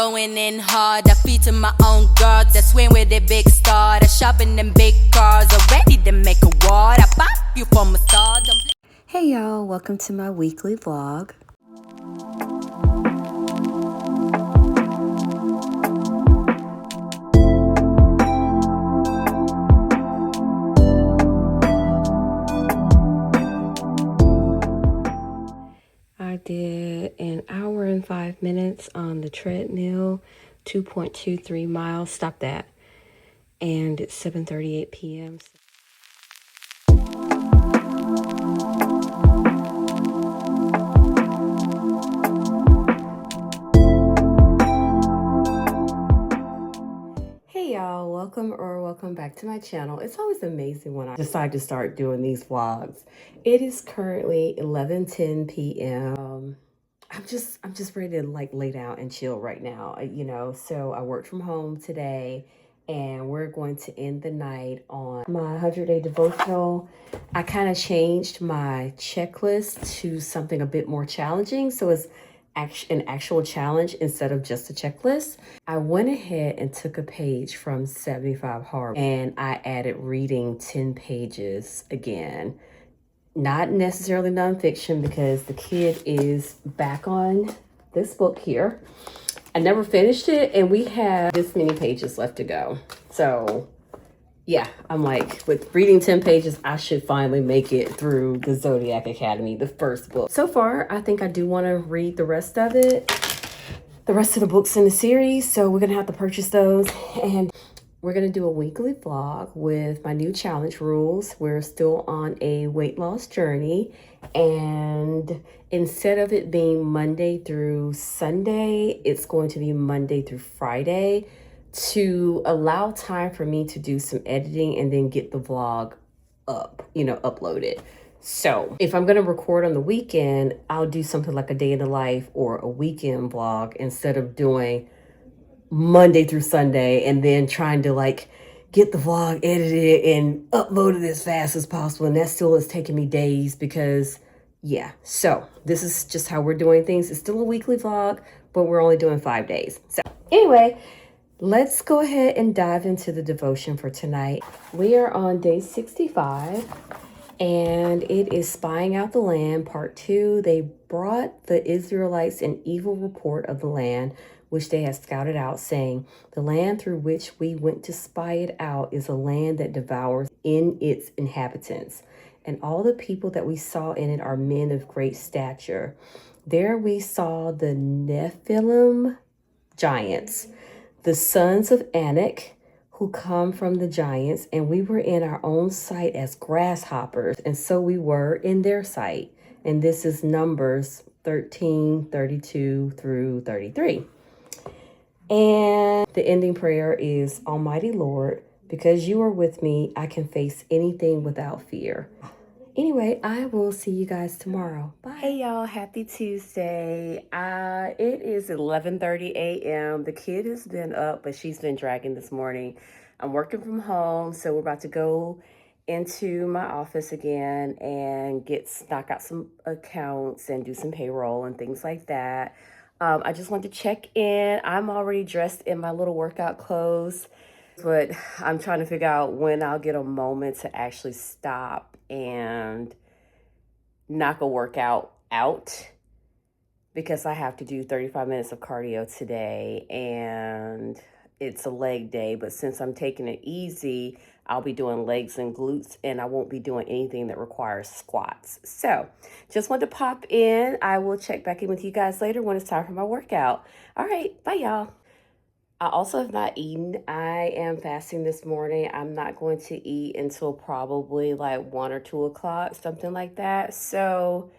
going in hard. I feed to my own gods. I swim with a big star. I shopping in big cars. Ready to make a ward. I pop you from a star. Hey y'all, welcome to my weekly vlog. I did an hour and 5 minutes on the treadmill, 2.23 miles, stop that. And it's 7:38 p.m. Hey y'all, welcome back to my channel. It's always amazing when I decide to start doing these vlogs. It is currently 11:10 p.m. I'm just ready to like lay down and chill right now, so I worked from home today and we're going to end the night on my 100-day devotional. I kind of changed my checklist to something a bit more challenging, so it's an actual challenge instead of just a checklist. I went ahead and took a page from 75 Hard and I added reading 10 pages again. Not necessarily nonfiction because the kid is back on this book here. I never finished it and we have this many pages left to go. So yeah, I'm like, with reading 10 pages, I should finally make it through the Zodiac Academy, the first book. So far, I think I do want to read the rest of it, the rest of the books in the series. So we're going to have to purchase those. And we're going to do a weekly vlog with my new challenge rules. We're still on a weight loss journey. And instead of it being Monday through Sunday, it's going to be Monday through Friday, to allow time for me to do some editing and then get the vlog up, uploaded. So if I'm going to record on the weekend, I'll do something like a day in the life or a weekend vlog instead of doing Monday through Sunday and then trying to like get the vlog edited and uploaded as fast as possible. And that still is taking me days because so this is just how we're doing things. It's still a weekly vlog, but we're only doing 5 days. So anyway, let's go ahead and dive into the devotion for tonight. We are on day 65, and it is Spying Out the Land, part 2. They brought the Israelites an evil report of the land, which they had scouted out, saying, "The land through which we went to spy it out is a land that devours in its inhabitants. And all the people that we saw in it are men of great stature. There we saw the Nephilim giants, the sons of Anak, who come from the giants, and we were in our own sight as grasshoppers, and so we were in their sight." And this is Numbers 13:32 through 33. And the ending prayer is, "Almighty Lord, because you are with me, I can face anything without fear." Anyway, I will see you guys tomorrow. Bye. Hey y'all, happy Tuesday. It is 11:30 a.m. The kid has been up, but she's been dragging this morning. I'm working from home, so we're about to go into my office again and knock out some accounts and do some payroll and things like that. I just wanted to check in. I'm already dressed in my little workout clothes, but I'm trying to figure out when I'll get a moment to actually stop and knock a workout out, because I have to do 35 minutes of cardio today and it's a leg day. But since I'm taking it easy, I'll be doing legs and glutes and I won't be doing anything that requires squats. So just wanted to pop in. I will check back in with you guys later when it's time for my workout. All right, bye y'all. I also have not eaten. I am fasting this morning. I'm not going to eat until probably like 1 or 2 o'clock, something like that. So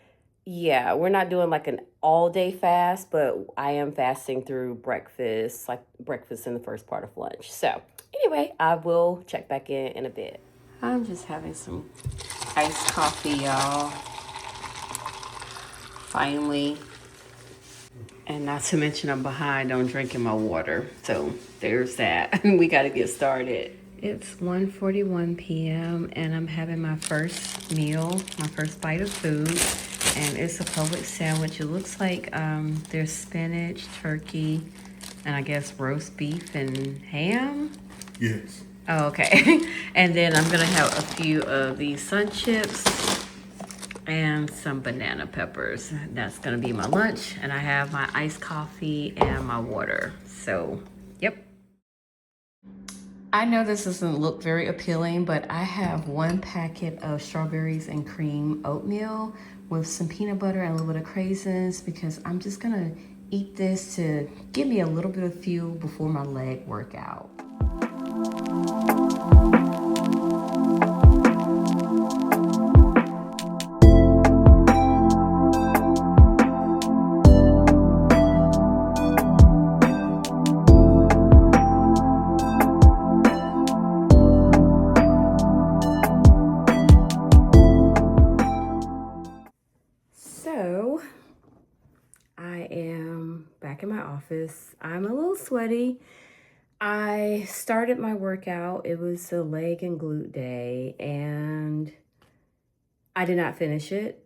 yeah, we're not doing like an all day fast, but I am fasting through breakfast, like breakfast in the first part of lunch. So anyway, I will check back in a bit. I'm just having some iced coffee, y'all. Finally. And not to mention I'm behind on drinking my water. So there's that. We got to get started. It's 1:41 p.m. and I'm having my first meal, my first bite of food. And it's a Publix sandwich. It looks like there's spinach, turkey, and I guess roast beef and ham. Yes. Oh, okay. And then I'm gonna have a few of these sun chips and some banana peppers. That's gonna be my lunch. And I have my iced coffee and my water. So, yep. I know this doesn't look very appealing, but I have one packet of strawberries and cream oatmeal with some peanut butter and a little bit of craisins because I'm just gonna eat this to give me a little bit of fuel before my leg workout. So I am back in my office. I'm a little sweaty. I started my workout. It was a leg and glute day, and I did not finish it.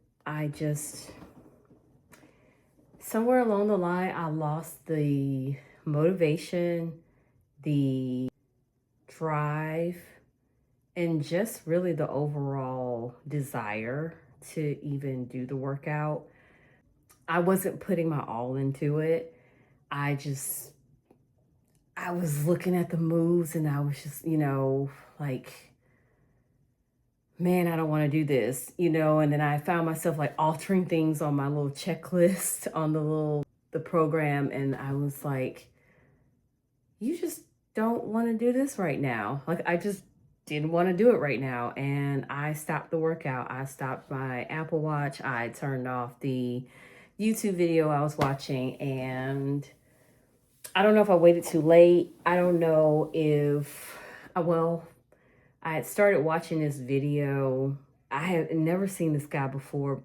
Somewhere along the line, I lost the motivation, the drive, and just really the overall desire to even do the workout. I wasn't putting my all into it. I was looking at the moves and I was just, like, man, I don't want to do this, and then I found myself like altering things on my little checklist on the program, and I was like, you just don't want to do this right now. Like, I just didn't want to do it right now, and I stopped the workout. I stopped my Apple Watch. I turned off the YouTube video I was watching, and I don't know if I waited too late. I don't know if, I had started watching this video. I had never seen this guy before,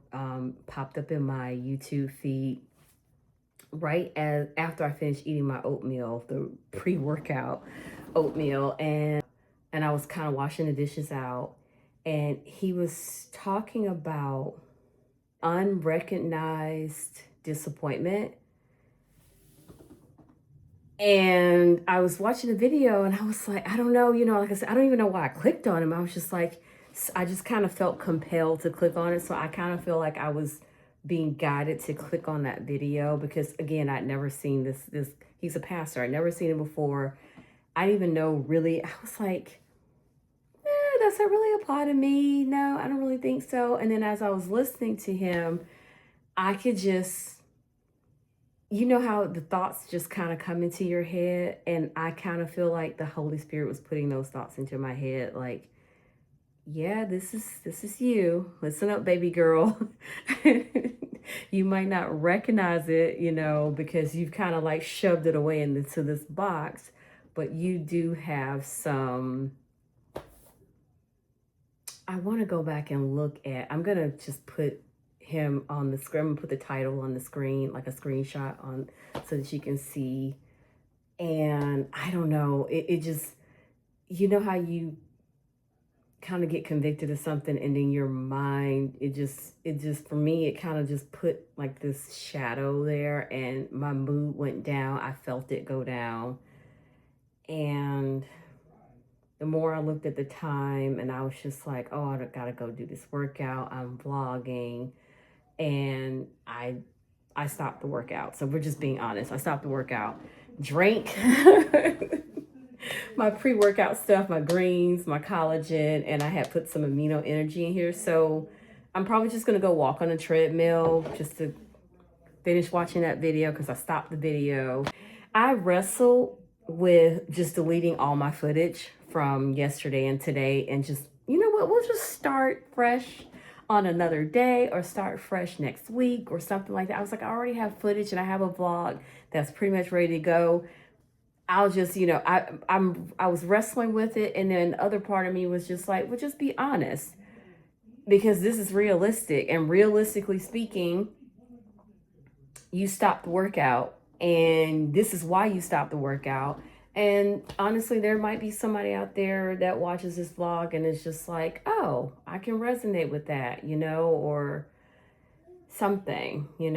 popped up in my YouTube feed right as after I finished eating my oatmeal, the pre-workout oatmeal, and I was kind of washing the dishes out, and he was talking about unrecognized disappointment. And I was watching the video and I was like, I don't know, like I said, I don't even know why I clicked on him. I was just like, I just kind of felt compelled to click on it. So I kind of feel like I was being guided to click on that video because, again, I'd never seen this. He's a pastor. I'd never seen him before. I didn't even know really. I was like, does that really apply to me? No, I don't really think so. And then as I was listening to him, I could just, how the thoughts just kind of come into your head, and I kind of feel like the Holy Spirit was putting those thoughts into my head, like, yeah, this is you. Listen up, baby girl. You might not recognize it, because you've kind of like shoved it away into this box, but you do have some. I want to go back and look at. I'm gonna just put him on the screen. I'm gonna put the title on the screen, like a screenshot on, so that you can see. And I don't know, it just, how you kind of get convicted of something and then your mind, it just for me, it kind of just put like this shadow there and my mood went down. I felt it go down. And the more I looked at the time, and I was just like, oh, I gotta go do this workout. I'm vlogging. And I stopped the workout. So we're just being honest. I stopped the workout, drank my pre-workout stuff, my greens, my collagen, and I had put some amino energy in here. So I'm probably just gonna go walk on a treadmill just to finish watching that video because I stopped the video. I wrestled with just deleting all my footage from yesterday and today and just, you know what, we'll just start fresh on another day or start fresh next week or something like that. I was like, I already have footage and I have a vlog that's pretty much ready to go. I'll just, I was wrestling with it, and then the other part of me was just like, well, just be honest, because this is realistic, and realistically speaking, you stopped the workout, and this is why you stopped the workout. And honestly, there might be somebody out there that watches this vlog and is just like, oh, I can resonate with that, or something, we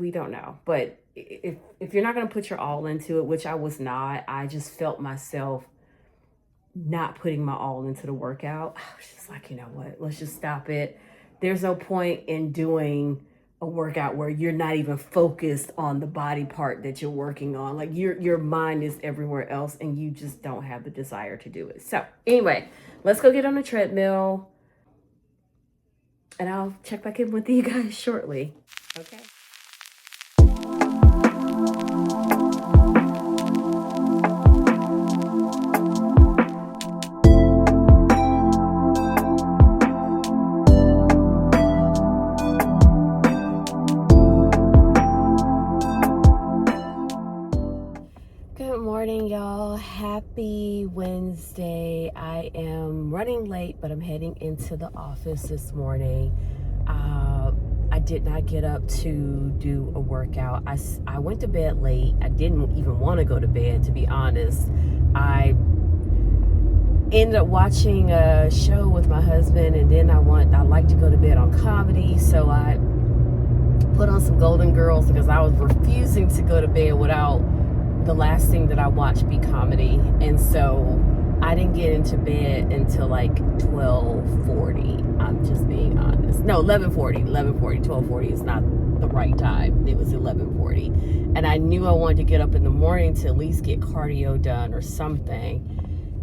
don't know. But if you're not going to put your all into it, which I was not, I just felt myself not putting my all into the workout. I was just like, you know what, let's just stop it. There's no point in doing a workout where you're not even focused on the body part that you're working on. Like your mind is everywhere else and you just don't have the desire to do it. So anyway, let's go get on the treadmill and I'll check back in with you guys shortly. Okay. Morning, y'all. Happy Wednesday. I am running late, but I'm heading into the office this morning. I did not get up to do a workout. I went to bed late. I didn't even want to go to bed, to be honest. I ended up watching a show with my husband, and then I like to go to bed on comedy, so I put on some Golden Girls because I was refusing to go to bed without the last thing that I watched be comedy. And so I didn't get into bed until like 12:40. I'm just being honest. No, 11:40. 12:40 is not the right time. It was 11:40. And I knew I wanted to get up in the morning to at least get cardio done or something.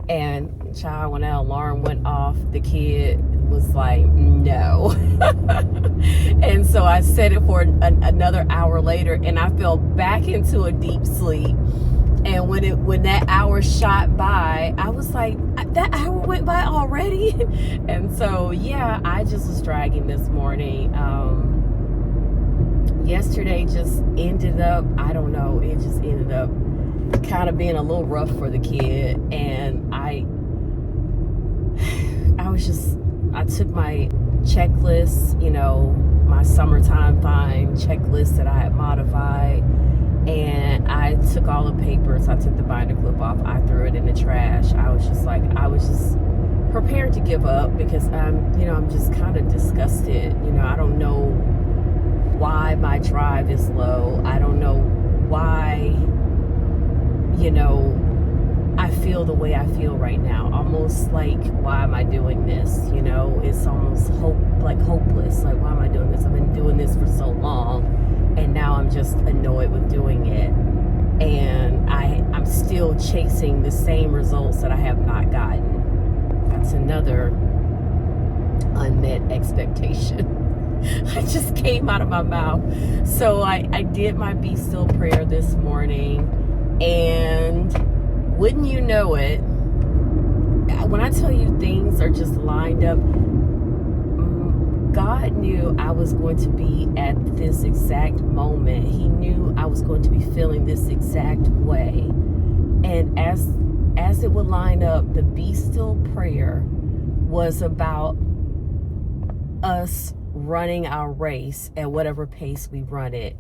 And child, when that alarm went off, the kid was like, no. And so I set it for another hour later, and I fell back into a deep sleep. And when that hour shot by, I was like, that hour went by already. And so yeah, I just was dragging this morning. Yesterday just ended up, I don't know, it just ended up kind of being a little rough for the kid. And I took my checklist, my summertime fine checklist that I had modified, and I took all the papers. I took the binder clip off. I threw it in the trash. I was just prepared to give up because I'm just kind of disgusted. I don't know why my drive is low. I don't know why, I feel the way I feel right now. Almost like, why am I doing this? It's almost hopeless. Like, why am I doing this? I've been doing this for so long, and now I'm just annoyed with doing it. And I'm still chasing the same results that I have not gotten. That's another unmet expectation. I just came out of my mouth. So I did my Be Still prayer this morning, and wouldn't you know it, when I tell you things are just lined up, God knew I was going to be at this exact moment. He knew I was going to be feeling this exact way. And as it would line up, the Be Still prayer was about us running our race at whatever pace we run it.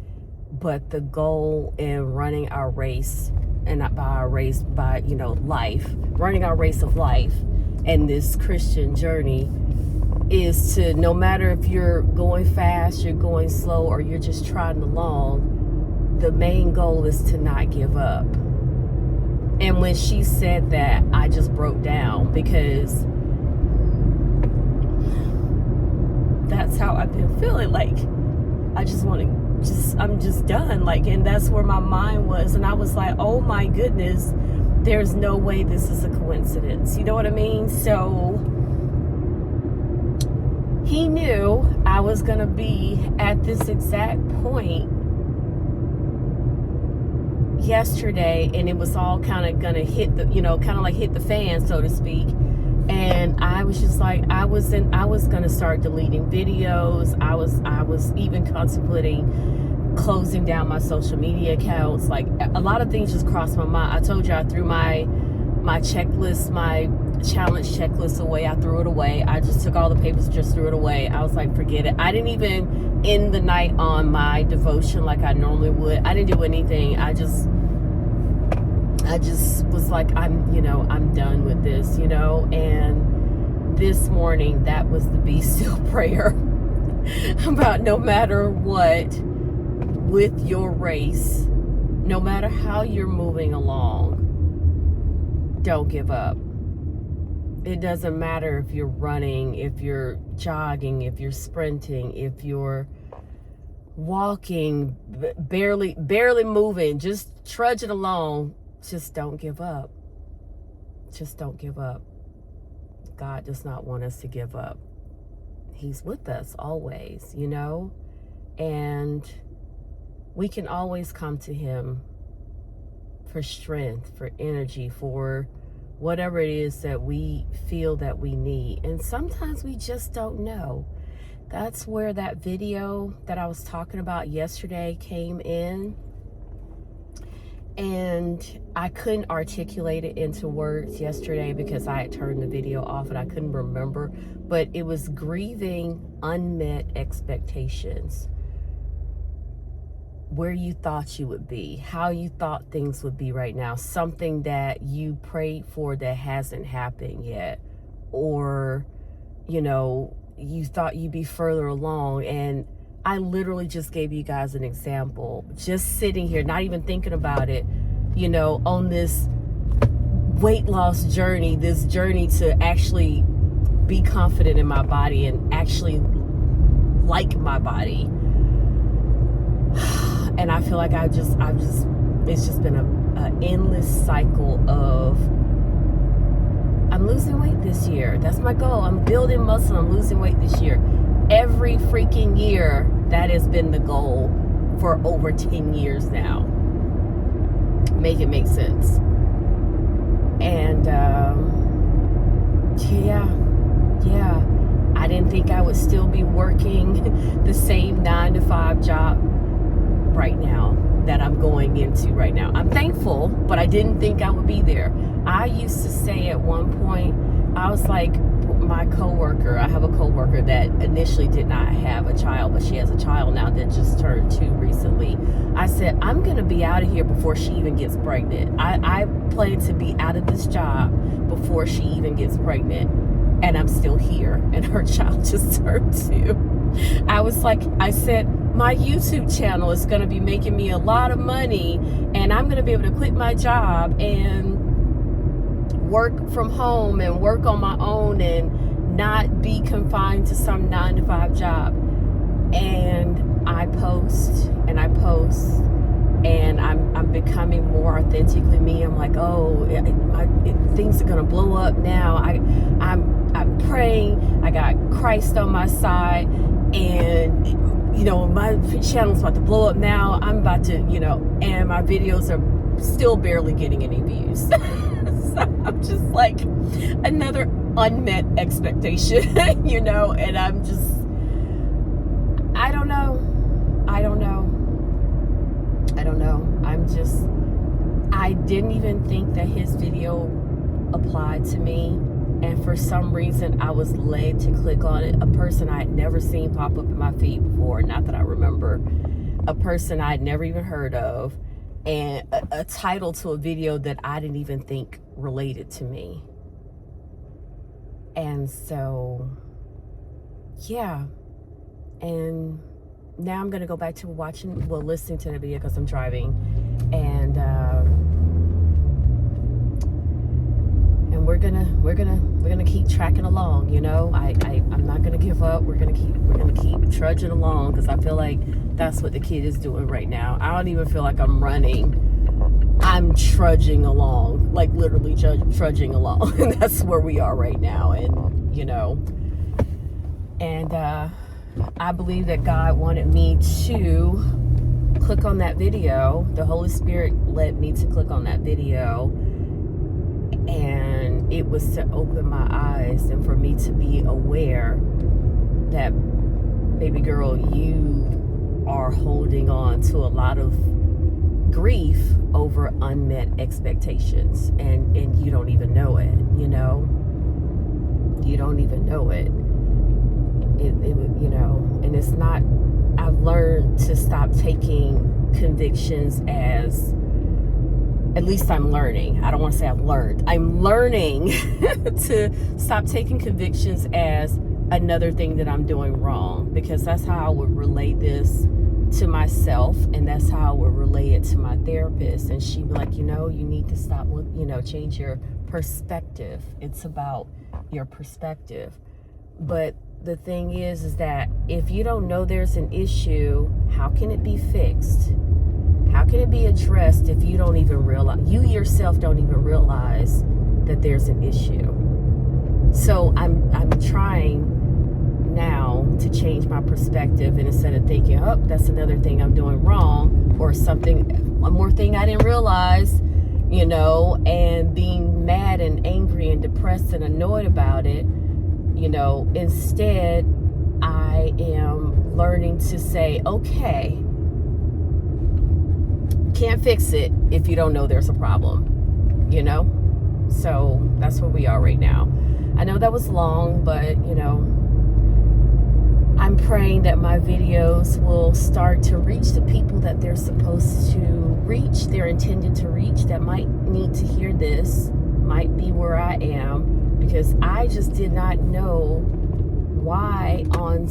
But the goal in running our race, and not by our race, by life, running our race of life and this Christian journey, is to, no matter if you're going fast, you're going slow, or you're just trotting along, the main goal is to not give up. And when she said that, I just broke down, because that's how I've been feeling. Like, I'm just done. Like, and that's where my mind was. And I was like, oh my goodness, there's no way this is a coincidence. You know what I mean? So he knew I was going to be at this exact point yesterday, and it was all kind of going to hit the, kind of like hit the fan, so to speak. And I was just like, I was going to start deleting videos. I was even contemplating closing down my social media accounts. Like, a lot of things just crossed my mind. I told you I threw my checklist, my challenge checklist away. I threw it away. I just took all the papers, just threw it away. I was like, forget it. I didn't even end the night on my devotion like I normally would. I didn't do anything. I just was like, I'm done with this, and this morning, that was the Be Still prayer about, no matter what, with your race, no matter how you're moving along, don't give up. It doesn't matter if you're running, if you're jogging, if you're sprinting, if you're walking, barely moving, just trudging along. Just don't give up. Just don't give up. God does not want us to give up. He's with us always, you know, and we can always come to him for strength, for energy, for whatever it is that we feel that we need. And sometimes we just don't know. That's where that video that I was talking about yesterday came in. And I couldn't articulate it into words yesterday because I had turned the video off and I couldn't remember. But it was grieving unmet expectations. Where you thought you would be, how you thought things would be right now, something that you prayed for that hasn't happened yet, or, you know, you thought you'd be further along. And I literally just gave you guys an example, just sitting here, not even thinking about it, you know, on this weight loss journey, this journey to actually be confident in my body and actually like my body. And I feel like it's just been an endless cycle of, I'm losing weight this year. That's my goal. I'm building muscle. I'm losing weight this year. Every freaking year, that has been the goal for over 10 years now. Make it make sense. And yeah. I didn't think I would still be working the same 9-to-5 job right now that I'm going into right now. I'm thankful, but I didn't think I would be there. I used to say at one point, I was like, my coworker, I have a coworker that initially did not have a child, but she has a child now that just turned 2 recently. I said, I'm gonna be out of here before she even gets pregnant. I plan to be out of this job before she even gets pregnant, and I'm still here, and her child just turned 2. I said, my YouTube channel is gonna be making me a lot of money, and I'm gonna be able to quit my job and work from home and work on my own and not be confined to some 9-to-5 job. And I post and I'm becoming more authentically me. I'm like, things are gonna blow up now. I'm praying. I got Christ on my side, and you know, my channel's about to blow up now. I'm about to, you know, and my videos are still barely getting any views. So I'm just like, another unmet expectation, you know, and I'm just, I don't know. I didn't even think that his video applied to me. And for some reason, I was led to click on it. A person I had never seen pop up in my feed before, not that I remember. A person I had never even heard of. And a title to a video that I didn't even think related to me. And so, yeah. And now I'm going to go back to listening to the video because I'm driving. And we're gonna keep tracking along, you know. I'm not gonna give up. We're gonna keep trudging along, because I feel like that's what the kid is doing right now. I don't even feel like I'm running. I'm trudging along, like literally trudging along. And that's where we are right now. And you know, and I believe that God wanted me to click on that video. The Holy Spirit led me to click on that video. And it was to open my eyes and for me to be aware that, baby girl, you are holding on to a lot of grief over unmet expectations, and you don't even know it, you know. You don't even know it. You know, and it's not, I've learned to stop taking convictions as, at least I'm learning. I don't want to say I've learned. I'm learning to stop taking convictions as another thing that I'm doing wrong, because that's how I would relate this to myself, and that's how I would relay it to my therapist. And she'd be like, you need to stop, change your perspective. It's about your perspective. But the thing is that if you don't know there's an issue, how can it be fixed? How can it be addressed if you don't even realize, you yourself don't even realize that there's an issue? So I'm trying now to change my perspective, and instead of thinking, oh, that's another thing I'm doing wrong, or one more thing I didn't realize, and being mad and angry and depressed and annoyed about it, instead I am learning to say, okay, can't fix it if you don't know there's a problem, So that's where we are right now. I know that was long, but I'm praying that my videos will start to reach the people that they're supposed to reach, they're intended to reach, that might need to hear this, might be where I am, because I just did not know why on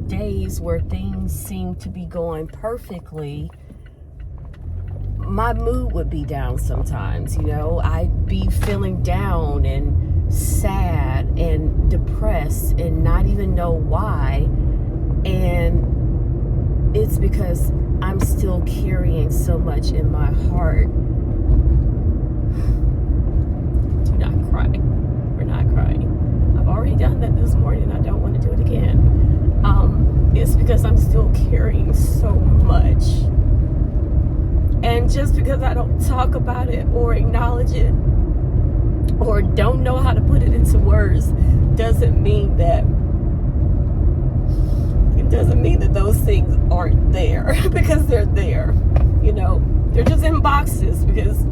days where things seem to be going perfectly, my mood would be down sometimes. I'd be feeling down and sad and depressed and not even know why. And it's because I'm still carrying so much in my heart. Do not cry. We're not crying. I've already done that this morning. I don't want to do it again. It's because I'm still carrying so much. And just because I don't talk about it or acknowledge it or don't know how to put it into words doesn't mean that those things aren't there, because they're there. They're just in boxes, because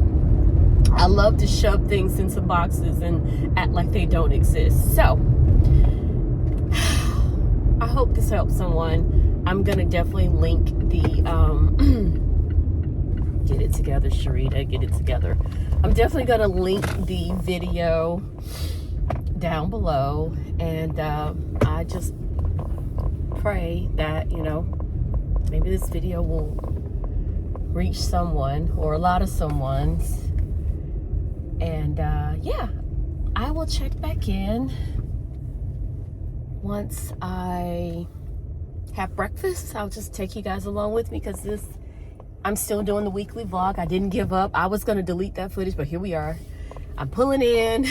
I love to shove things into boxes and act like they don't exist. So I hope this helps someone. I'm gonna definitely link the get it together, Sherita, get it together. I'm definitely going to link the video down below, and I just pray that, maybe this video will reach someone or a lot of someone's, and yeah, I will check back in once I have breakfast. I'll just take you guys along with me, because I'm still doing the weekly vlog. I didn't give up. I was going to delete that footage, but here we are. I'm pulling in.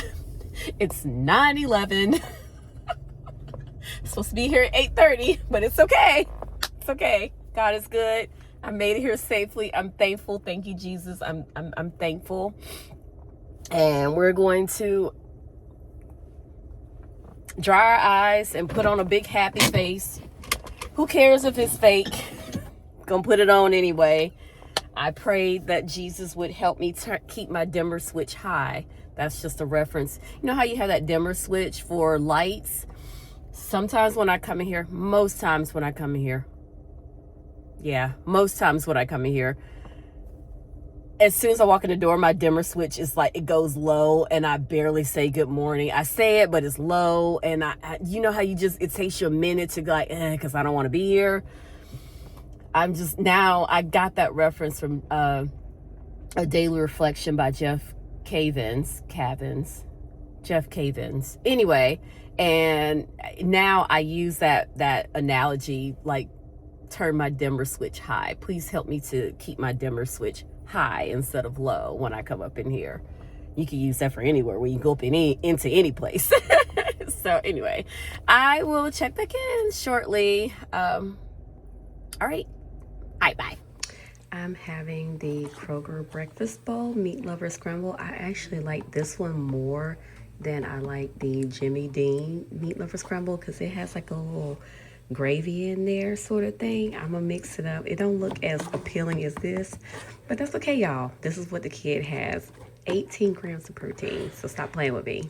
It's 9:11. Supposed to be here at 8:30, but it's okay. It's okay. God is good. I made it here safely. I'm thankful. Thank you, Jesus. I'm thankful. And we're going to dry our eyes and put on a big happy face. Who cares if it's fake? Gonna put it on anyway. I prayed that Jesus would help me keep my dimmer switch high. That's just a reference. You know how you have that dimmer switch for lights? Sometimes when I come in here, most times when I come in here, as soon as I walk in the door, my dimmer switch is like, it goes low, and I barely say good morning. I say it, but it's low, and you know how it takes you a minute to go like, because I don't want to be here. I got that reference from A Daily Reflection by Jeff Cavins. Anyway, and now I use that analogy, like, turn my dimmer switch high. Please help me to keep my dimmer switch high instead of low when I come up in here. You can use that for anywhere where you go up into any place. So anyway, I will check back in shortly. All right. Bye. I'm having the Kroger breakfast bowl, meat lover scramble. I actually like this one more than I like the Jimmy Dean meat lover scramble, because it has like a little gravy in there sort of thing. I'm gonna mix it up. It don't look as appealing as this, but that's okay, y'all. This is what the kid has. 18 grams of protein, so stop playing with me.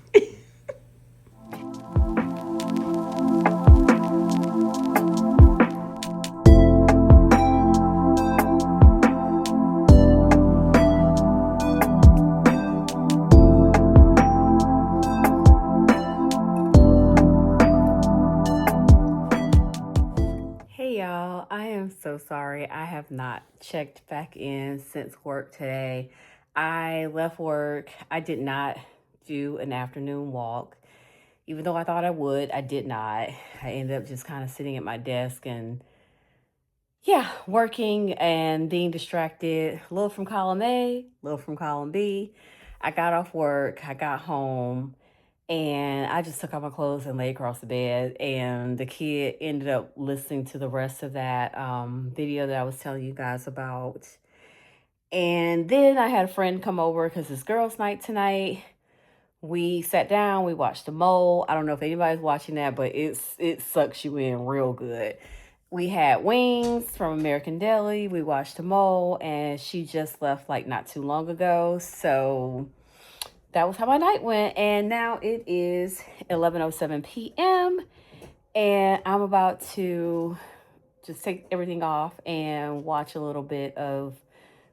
Hey y'all, I am so so sorry. I have not checked back in since work today. I left work. I did not do an afternoon walk. Even though I thought I would, I did not. I ended up just kind of sitting at my desk and working and being distracted. A little from column A, a little from column B. I got off work, I got home, and I just took off my clothes and lay across the bed. And the kid ended up listening to the rest of that video that I was telling you guys about. And then I had a friend come over because it's girls' night tonight. We sat down, we watched The Mole. I don't know if anybody's watching that, but it sucks you in real good. We had wings from American Deli. We watched The Mole, and she just left like not too long ago. So that was how my night went. And now it is 11:07 p.m. and I'm about to just take everything off and watch a little bit of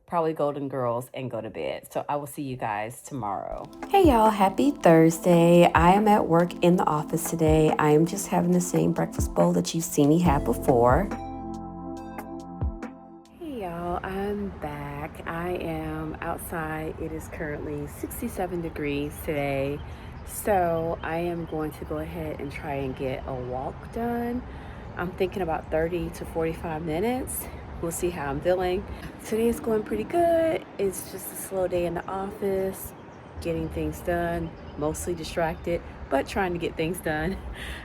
probably Golden Girls and go to bed. So I will see you guys tomorrow. Hey y'all, happy Thursday. I am at work in the office today. I am just having the same breakfast bowl that you've seen me have before. Hey y'all, I'm back. I am outside. It is currently 67 degrees today. So I am going to go ahead and try and get a walk done. I'm thinking about 30 to 45 minutes. We'll see how I'm feeling. Today is going pretty good. It's just a slow day in the office, getting things done, mostly distracted, but trying to get things done.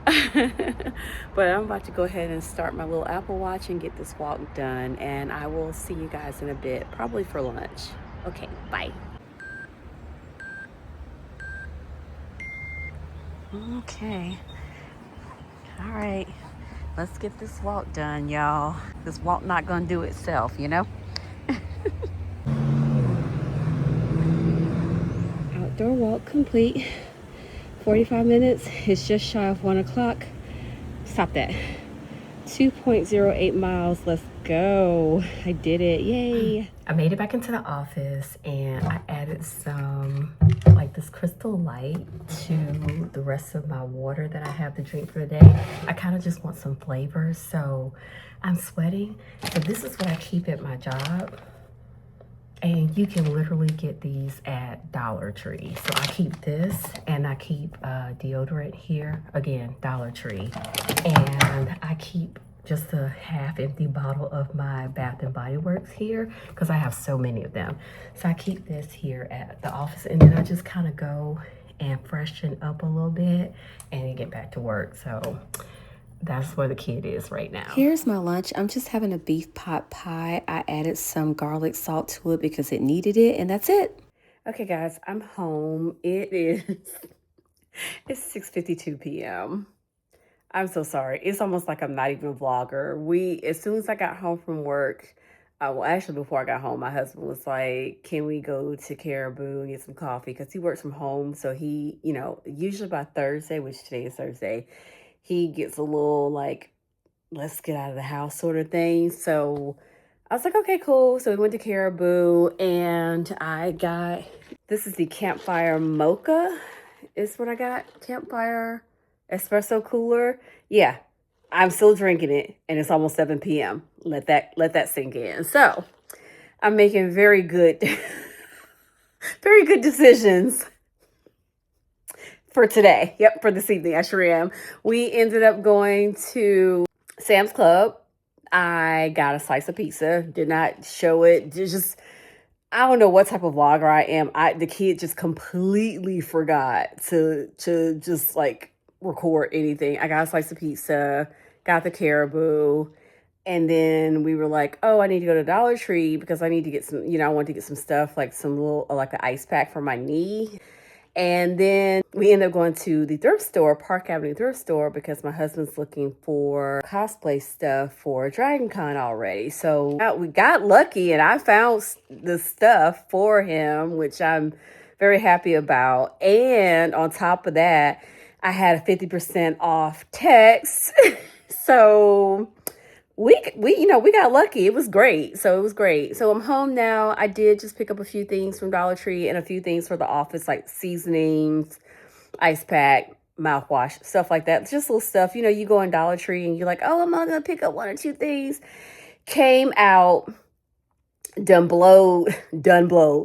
But I'm about to go ahead and start my little Apple Watch and get this walk done. And I will see you guys in a bit, probably for lunch. Okay, bye. Okay. All right. Let's get this walk done, y'all. This walk not gonna do itself, you know? Outdoor walk complete. 45 minutes. It's just shy of 1 o'clock. Stop that. 2.08 miles. Let's go. I did it. Yay. I made it back into the office and I added some like this Crystal Light to the rest of my water that I have to drink for the day. I kind of just want some flavor, so I'm sweating. So this is what I keep at my job. And you can literally get these at Dollar Tree. So I keep this and I keep deodorant here. Again, Dollar Tree. And I keep just a half empty bottle of my Bath and Body Works here because I have so many of them. So I keep this here at the office and then I just kind of go and freshen up a little bit and then get back to work. So that's where the kid is right now. Here's my lunch. I'm just having a beef pot pie. I added some garlic salt to it because it needed it, and that's it. Okay, guys, I'm home. It's 6:52 p.m. I'm so sorry. It's almost like I'm not even a vlogger. As soon as I got home from work, well, actually, before I got home, my husband was like, can we go to Caribou and get some coffee? Because he works from home. So he, usually by Thursday, which today is Thursday, he gets a little like, let's get out of the house sort of thing. So I was like, okay, cool. So we went to Caribou and I got, this is the Campfire Mocha is what I got. Campfire Espresso Cooler. Yeah, I'm still drinking it and it's almost 7 p.m. Let that sink in. So I'm making very good, very good decisions for today. Yep, for this evening. I sure am. We ended up going to Sam's Club. I got a slice of pizza. Did not show it. I don't know what type of vlogger I am. The kid just completely forgot to just like record anything. I got a slice of pizza, got the Caribou, and then we were like, oh, I need to go to Dollar Tree because I need to get some, I wanted to get some stuff like some little, like an ice pack for my knee. And then we ended up going to the thrift store, Park Avenue thrift store, because my husband's looking for cosplay stuff for Dragon Con already. So we got lucky and I found the stuff for him, which I'm very happy about. And on top of that, I had a 50% off text. So we got lucky. It was great. So it was great. So I'm home now. I did just pick up a few things from Dollar Tree and a few things for the office, like seasonings, ice pack, mouthwash, stuff like that. Just little stuff. You go in Dollar Tree and you're like, oh, I'm not going to pick up 1 or 2 things. Came out, done blowed.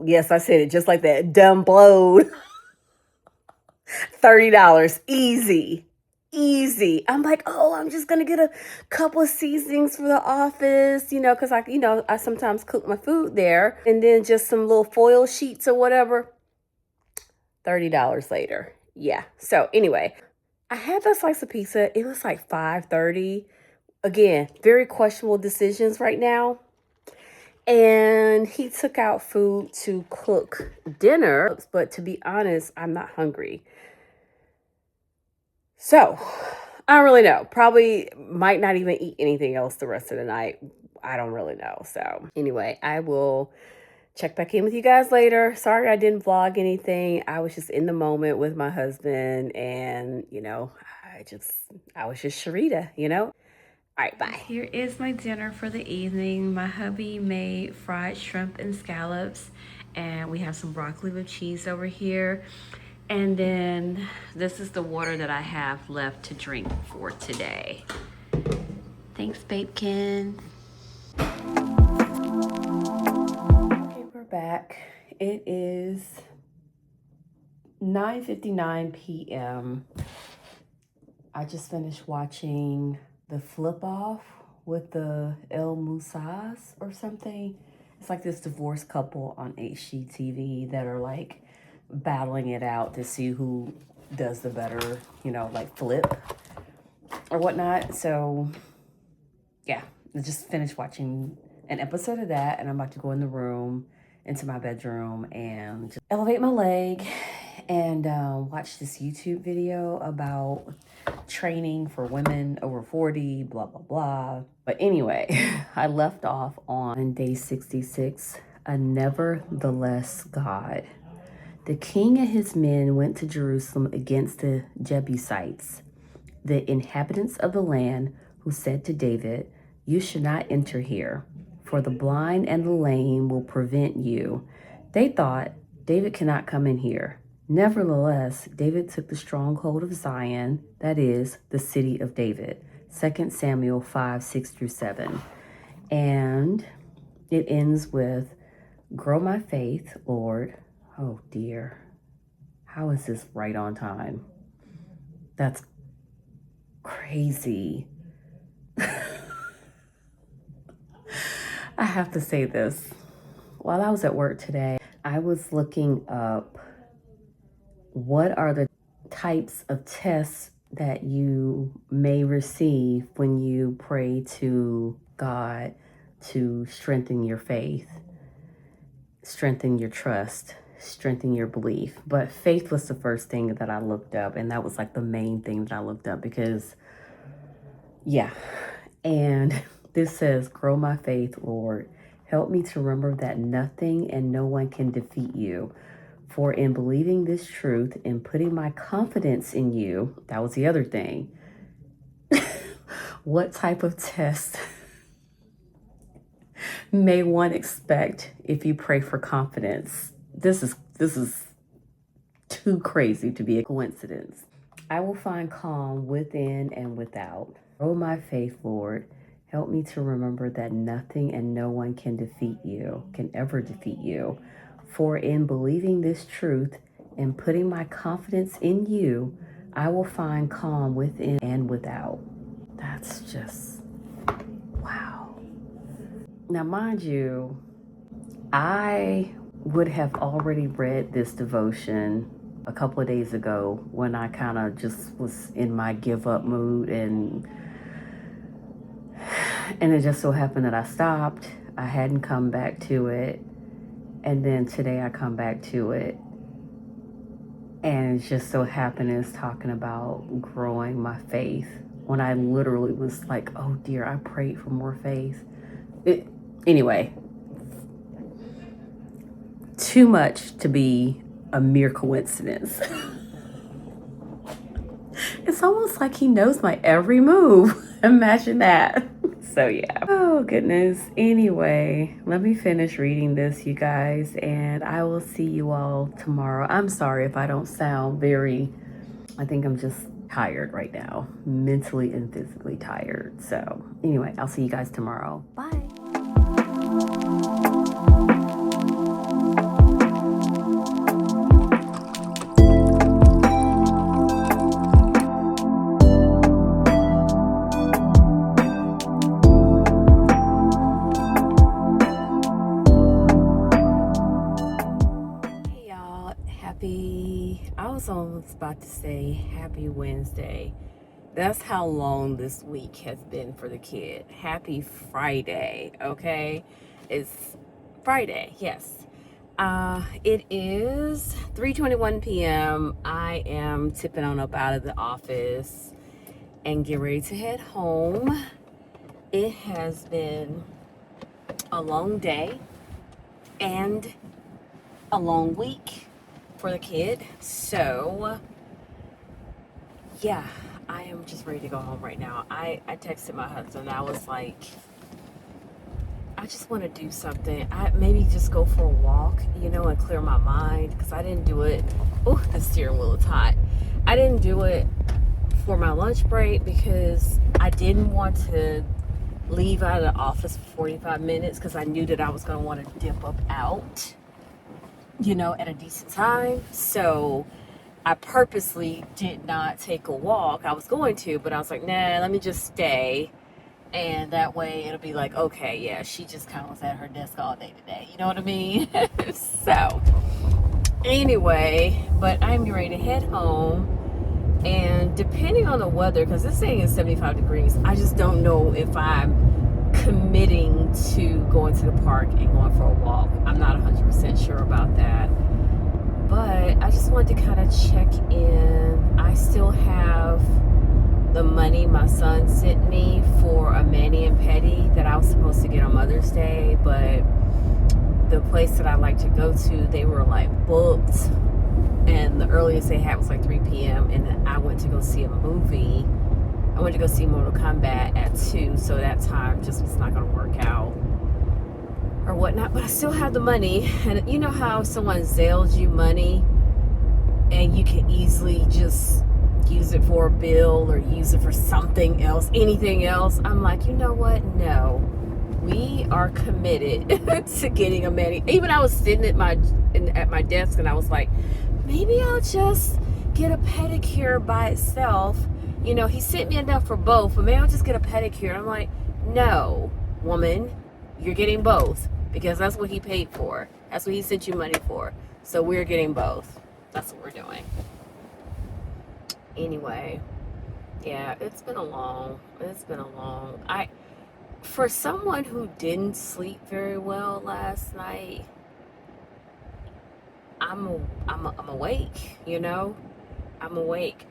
Yes, I said it just like that. Done blowed. $30. Easy. I'm like, oh, I'm just gonna get a couple of seasonings for the office, because I sometimes cook my food there, and then just some little foil sheets or whatever. $30 later. Yeah. So anyway, I had that slice of pizza. It was like 5:30. Again, very questionable decisions right now. And he took out food to cook dinner, but to be honest, I'm not hungry. So, I don't really know. Probably might not even eat anything else the rest of the night. I don't really know. So, anyway, I will check back in with you guys later. Sorry I didn't vlog anything. I was just in the moment with my husband, and, I was just Sherita, All right, bye. Here is my dinner for the evening. My hubby made fried shrimp and scallops, and we have some broccoli with cheese over here. And then this is the water that I have left to drink for today. Thanks, Babekin. Okay, we're back. It is 9:59 p.m. I just finished watching The Flip Off with the El Musas or something. It's like this divorced couple on HGTV that are like battling it out to see who does the better, like flip or whatnot. So yeah, I just finished watching an episode of that, and I'm about to go in the room, into my bedroom, and just elevate my leg and watch this YouTube video about training for women over 40, blah, blah, blah. But anyway, I left off on day 66, a nevertheless God. The king and his men went to Jerusalem against the Jebusites, the inhabitants of the land, who said to David, "You should not enter here, for the blind and the lame will prevent you." They thought, "David cannot come in here." Nevertheless, David took the stronghold of Zion, that is, the city of David. 2 Samuel 5:6-7. And it ends with, "Grow my faith, Lord." Oh dear. How is this right on time? That's crazy. I have to say this. While I was at work today, I was looking up what are the types of tests that you may receive when you pray to God to strengthen your faith, strengthen your trust, strengthen your belief. But faith was the first thing that I looked up, and that was like the main thing that I looked up because, yeah. And this says, "Grow my faith, Lord. Help me to remember that nothing and no one can defeat you. For in believing this truth and putting my confidence in you," that was the other thing. What type of test may one expect if you pray for confidence? This is too crazy to be a coincidence. "I will find calm within and without. Oh, my faith, Lord. Help me to remember that nothing and no one can ever defeat you. For in believing this truth and putting my confidence in you, I will find calm within and without." That's just, wow. Now, mind you, I would have already read this devotion a couple of days ago when I kind of just was in my give up mood, and it just so happened that I stopped. I hadn't come back to it. And then today I come back to it. And it just so happened it's talking about growing my faith, when I literally was like, oh dear, I prayed for more faith. Anyway, too much to be a mere coincidence. It's almost like he knows my every move. Imagine that. So yeah. Oh goodness. Anyway, let me finish reading this, you guys, and I will see you all tomorrow. I'm sorry if I don't sound I think I'm just tired right now, mentally and physically tired. So anyway, I'll see you guys tomorrow. Bye. I was almost about to say happy Wednesday. That's how long this week has been for the kid. Happy Friday, okay? It's Friday, yes. It is 3:21 p.m. I am tipping on up out of the office and get ready to head home. It has been a long day and a long week for the kid. So, yeah, I am just ready to go home right now. I texted my husband. I was like, I just want to do something. Maybe just go for a walk, and clear my mind, because I didn't do it. Oh, the steering wheel is hot. I didn't do it for my lunch break because I didn't want to leave out of the office for 45 minutes because I knew that I was going to want to dip up out, at a decent time. So I purposely did not take a walk. I was going to, but I was like, nah, let me just stay. And that way it'll be like, okay, yeah, she just kind of was at her desk all day today. You know what I mean? So, anyway, but I'm ready to head home. And depending on the weather, because this thing is 75 degrees, I just don't know if I'm committing to going to the park and going for a walk. I'm not 100% sure about that. But I just wanted to kind of check in. I still have the money my son sent me for a mani and pedi that I was supposed to get on Mother's Day, but the place that I like to go to, they were like booked, and the earliest they had was like 3 p.m. and I went to go see a movie. I went to go see Mortal Kombat at 2, so that time just was not going to work out or whatnot, but I still have the money. And you know how someone Zales you money and you can easily just use it for a bill or use it for something else, anything else? I'm like, you know what? No, we are committed to getting a mani. Even I was sitting at my desk and I was like, maybe I'll just get a pedicure by itself. He sent me enough for both, but maybe I'll just get a pedicure. I'm like, no, woman, you're getting both because that's what he paid for. That's what he sent you money for. So we're getting both. That's what we're doing. Anyway, yeah, it's been a long, for someone who didn't sleep very well last night, I'm awake, I'm awake.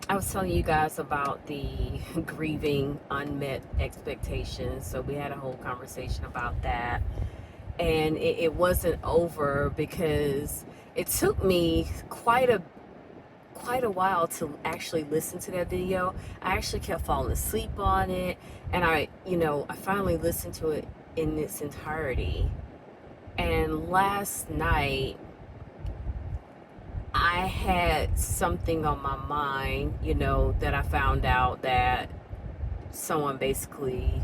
I was telling you guys about the Grieving, Unmet Expectations, so we had a whole conversation about that, and it wasn't over because it took me quite a while to actually listen to that video. I actually kept falling asleep on it, and I finally listened to it in its entirety. And last night I had something on my mind, that I found out that someone basically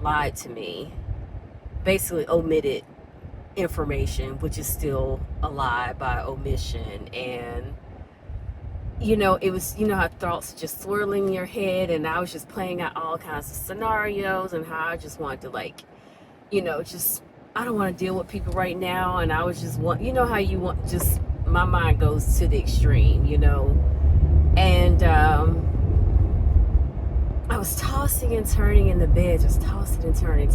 lied to me, basically omitted information, which is still a lie by omission. And it was, how thoughts just swirling in your head, and I was just playing out all kinds of scenarios and how I just wanted to just, I don't want to deal with people right now, and I was just how you want, just my mind goes to the extreme, and I was tossing and turning in the bed, just tossing and turning,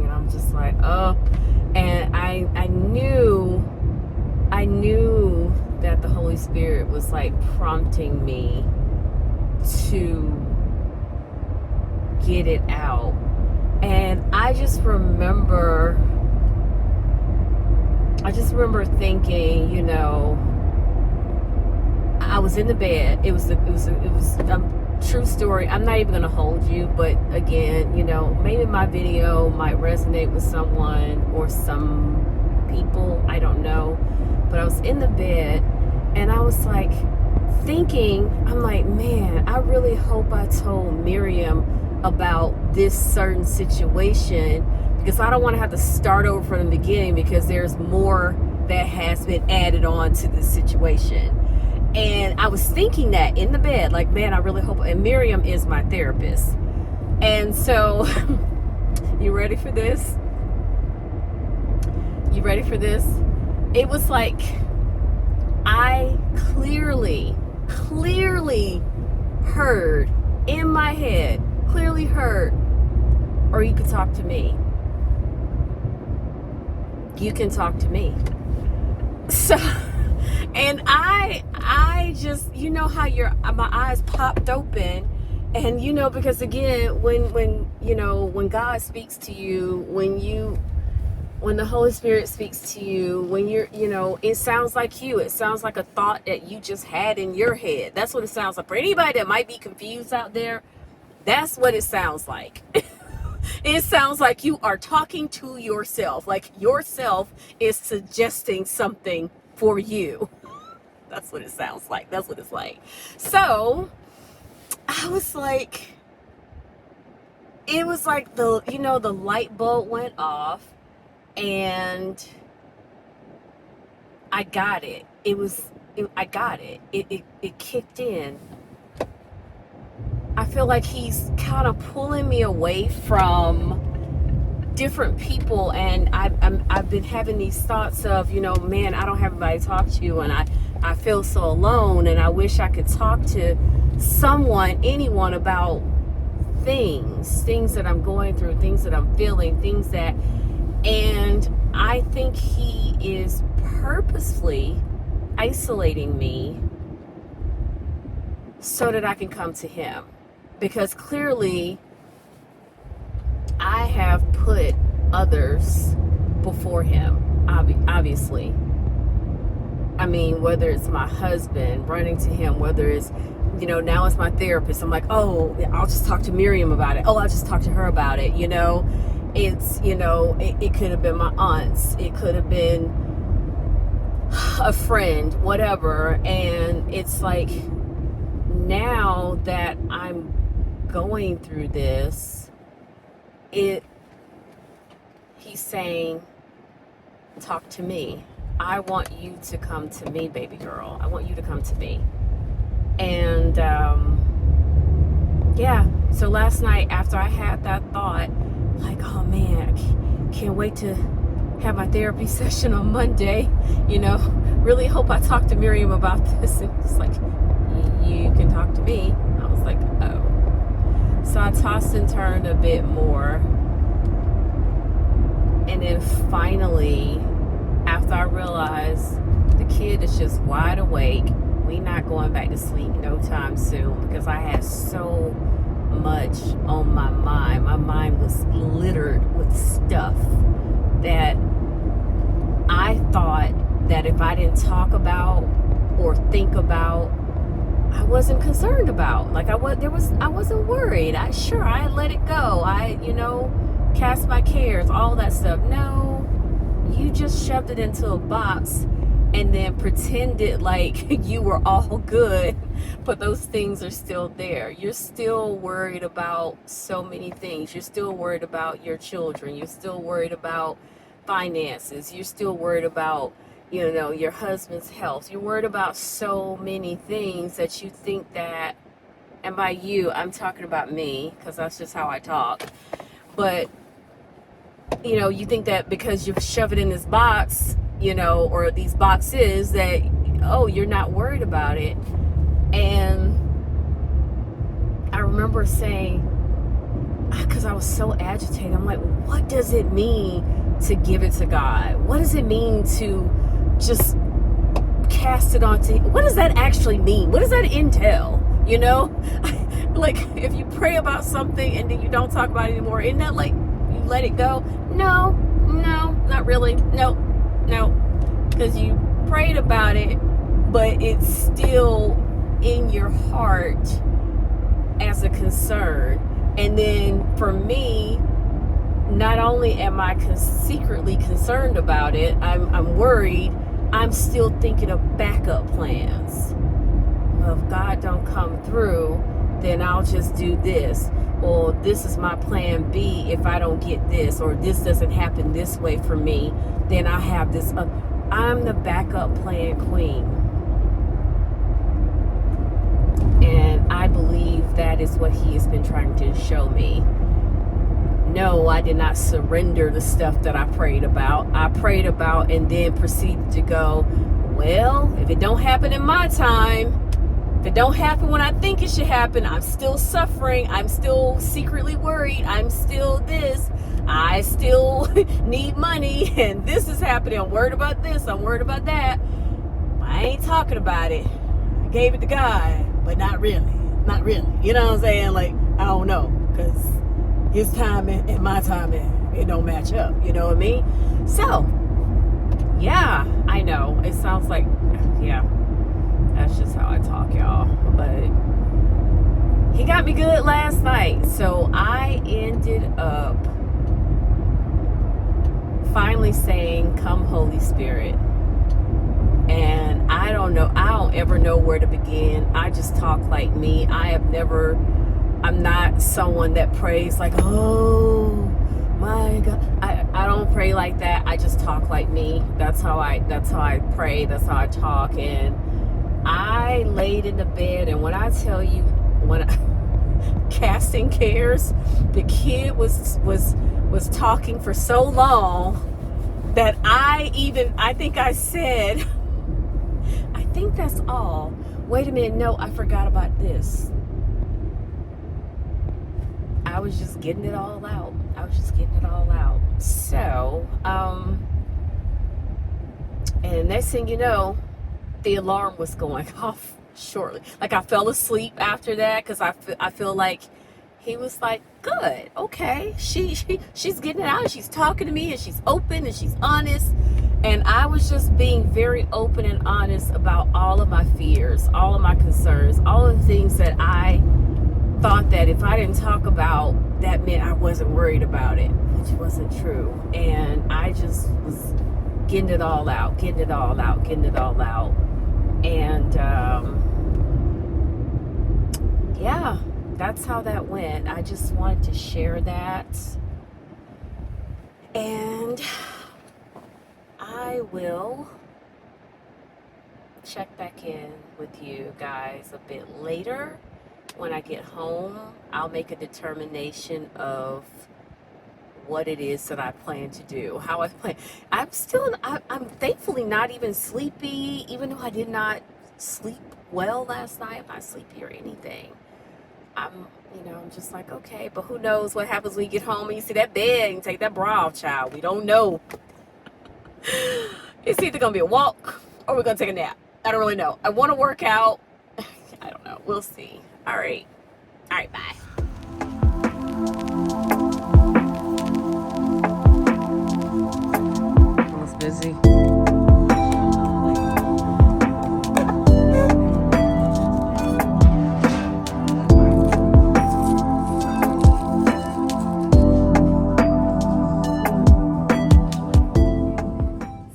and I'm just like, oh. And I knew that the Holy Spirit was like prompting me to get it out. And I just remember thinking, I was in the bed. It was a true story. I'm not even gonna hold you, but again, maybe my video might resonate with someone or some people, I don't know. But I was in the bed and I was like thinking, I'm like, man, I really hope I told Miriam about this certain situation, because I don't want to have to start over from the beginning, because there's more that has been added on to this situation. And I was thinking that in the bed, like, man, I really hope. And Miriam is my therapist. And so, you ready for this? You ready for this? It was like I clearly heard in my head, clearly heard, or you could talk to me. You can talk to me. So, and I just, you know how my eyes popped open, and you know, because again, when God speaks to you, when the Holy Spirit speaks to you, when it sounds like you. It sounds like a thought that you just had in your head. That's what it sounds like. For anybody that might be confused out there, that's what it sounds like. It sounds like you are talking to yourself. Like yourself is suggesting something for you. That's what it sounds like. That's what it's like. So I was like, it was like the light bulb went off. And I got it. I got it. It kicked in. I feel like he's kind of pulling me away from different people, and I've been having these thoughts of, man, I don't have anybody to talk to, and I feel so alone, and I wish I could talk to anyone about things that I'm going through, things that I'm feeling, and I think he is purposefully isolating me so that I can come to him. Because clearly I have put others before him, obviously. I mean, whether it's my husband, running to him, whether it's, now it's my therapist. I'm like, oh, I'll just talk to Miriam about it. Oh, I'll just talk to her about it, It's, it could have been my aunts. It could have been a friend, whatever. And it's like, now that I'm going through this, he's saying, talk to me. I want you to come to me, baby girl. I want you to come to me. And, yeah. So last night, after I had that thought, like, oh man, I can't wait to have my therapy session on Monday. Really hope I talk to Miriam about this. And it's like, you can talk to me. I was like, oh. So I tossed and turned a bit more. And then finally, after I realized the kid is just wide awake, we not going back to sleep no time soon, because I had so much on my mind. My mind was littered with stuff that I thought that if I didn't talk about or think about, I wasn't concerned about. Like I wasn't worried. I had let it go. I cast my cares, all that stuff. No, you just shoved it into a box and then pretended like you were all good, but those things are still there. You're still worried about so many things. You're still worried about your children. You're still worried about finances. You're still worried about, your husband's health. You're worried about so many things that you think that, and by you, I'm talking about me, because that's just how I talk. But, you think that because you shove it in this box, or these boxes, that, oh, you're not worried about it. And I remember saying, because I was so agitated, I'm like, what does it mean to give it to God? What does it mean to just cast it onto him? What does that actually mean? What does that entail? Like, if you pray about something and then you don't talk about it anymore, isn't that like you let it go? No, not really. No, because you prayed about it, but it's still in your heart as a concern. And then for me, not only am I secretly concerned about it, I'm worried, I'm still thinking of backup plans. Well, if God don't come through, then I'll just do this. Or this is my plan B if I don't get this, or this doesn't happen this way for me, then I have this. I'm the backup plan queen. And I believe that is what he has been trying to show me. No, I did not surrender the stuff that I prayed about. I prayed about and then proceeded to go, well, if it don't happen in my time, if it don't happen when I think it should happen, I'm still suffering. I'm still secretly worried. I'm still this. I still need money, and this is happening. I'm worried about this. I'm worried about that. I ain't talking about it. I gave it to God, but not really. Not really. You know what I'm saying? Like, I don't know, because his timing and my timing, it don't match up. You know what I mean? So, yeah, I know. It sounds like, yeah, that's just how I talk, y'all. But he got me good last night. So I ended up finally saying, come Holy Spirit. And I don't ever know where to begin. I just talk like me. I'm not someone that prays like, oh my God. I don't pray like that. I just talk like me. That's how I pray. That's how I talk. And I laid in the bed, and when I tell you, casting cares, the kid was talking for so long that I think I said, I think that's all. Wait a minute, no, I forgot about this. I was just getting it all out. So, and the next thing you know, the alarm was going off shortly. Like, I fell asleep after that because I feel like he was like, good, okay, she's getting it out, she's talking to me, and she's open and she's honest. And I was just being very open and honest about all of my fears, all of my concerns, all of the things that I thought that if I didn't talk about, that meant I wasn't worried about it, which wasn't true. And I just was getting it all out. And yeah, that's how that went. I just wanted to share that. And I will check back in with you guys a bit later. When I get home, I'll make a determination of what it is that I plan to do, how I plan. I'm thankfully not even sleepy, even though I did not sleep well last night. I'm not sleepy or anything. I'm just like, okay, but who knows what happens when you get home and you see that bed and take that bra off, child. We don't know. It's either gonna be a walk or we're gonna take a nap. I don't really know. I want to work out. I don't know. We'll see. All right, bye. I was busy.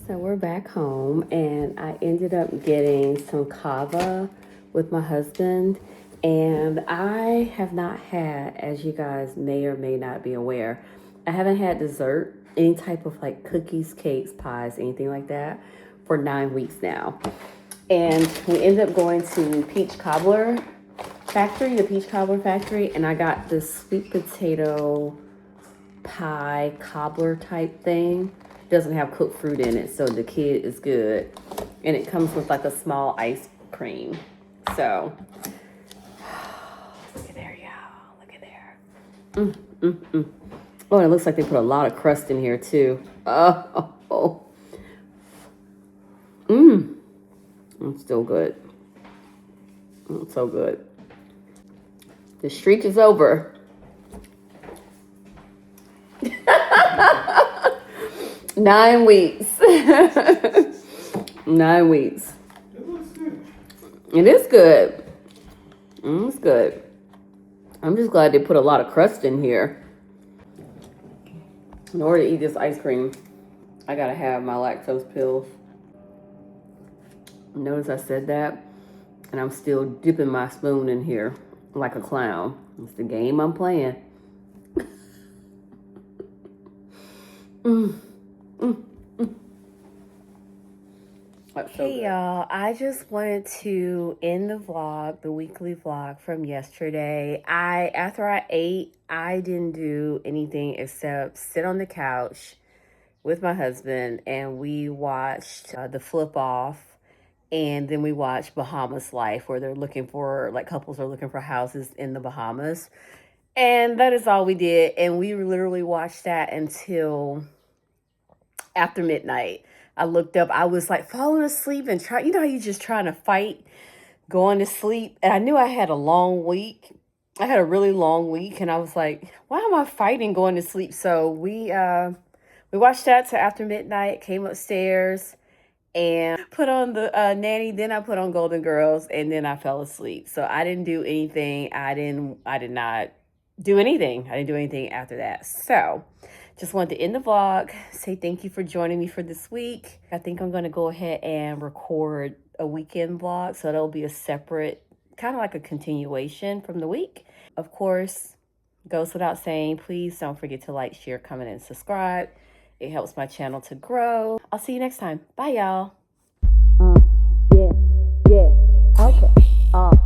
So we're back home, and I ended up getting some kava with my husband. And I have not had, as you guys may or may not be aware, I haven't had dessert, any type of like cookies, cakes, pies, anything like that, for 9 weeks now. And we ended up going to the Peach Cobbler Factory, and I got this sweet potato pie cobbler type thing. It doesn't have cooked fruit in it, so the kid is good. And it comes with like a small ice cream. So look at there, y'all. Look at there. Oh, and it looks like they put a lot of crust in here too. Oh. It's still good. It's so good. The streak is over. 9 weeks. 9 weeks. It is good. It's good. I'm just glad they put a lot of crust in here. In order to eat this ice cream, I gotta have my lactose pills. Notice I said that, and I'm still dipping my spoon in here like a clown. It's the game I'm playing. Hey y'all, I just wanted to end the vlog, the weekly vlog from yesterday. After I ate, I didn't do anything except sit on the couch with my husband and we watched the Flip Off, and then we watched Bahamas Life, where they're looking for, like, couples are looking for houses in the Bahamas. And that is all we did, and we literally watched that until after midnight. I looked up, I was like falling asleep and trying, how you just trying to fight going to sleep. And I knew I had a long week. I had a really long week, and I was like, why am I fighting going to sleep? So we watched that till after midnight, came upstairs and put on the nanny. Then I put on Golden Girls, and then I fell asleep. So I didn't do anything. I did not do anything. I didn't do anything after that. So just wanted to end the vlog, say thank you for joining me for this week. I think I'm going to go ahead and record a weekend vlog, so that'll be a separate, kind of like a continuation from the week. Of course, goes without saying, please don't forget to like, share, comment, and subscribe. It helps my channel to grow. I'll see you next time. Bye, y'all. Yeah. Okay.